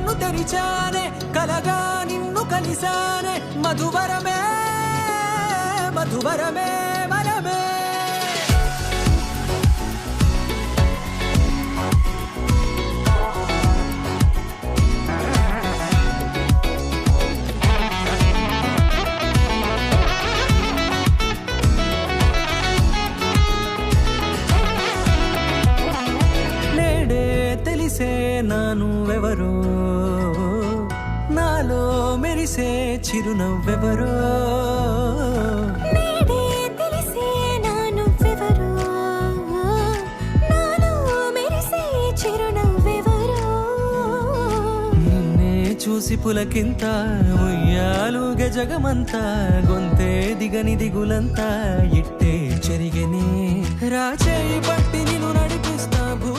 కన్ను తెరిచానే కలగా నిన్ను కలిసానే మధువరమే మధువరమే వరమే తెలిసే నానువెవరో నాలో మెరిసే చిరునవ్వెవరో నేడే తెలిసే నానువెవరో నాలో మెరిసే చిరునవ్వెవరో నిన్నే చూసి పులకింత ఉయ్యాలుగ జగమంతా గొంతే దిగని దిగులంతా ఇట్టే చెరిగని రాచేయి పట్టి నిన్ను నడిపిస్తా భూ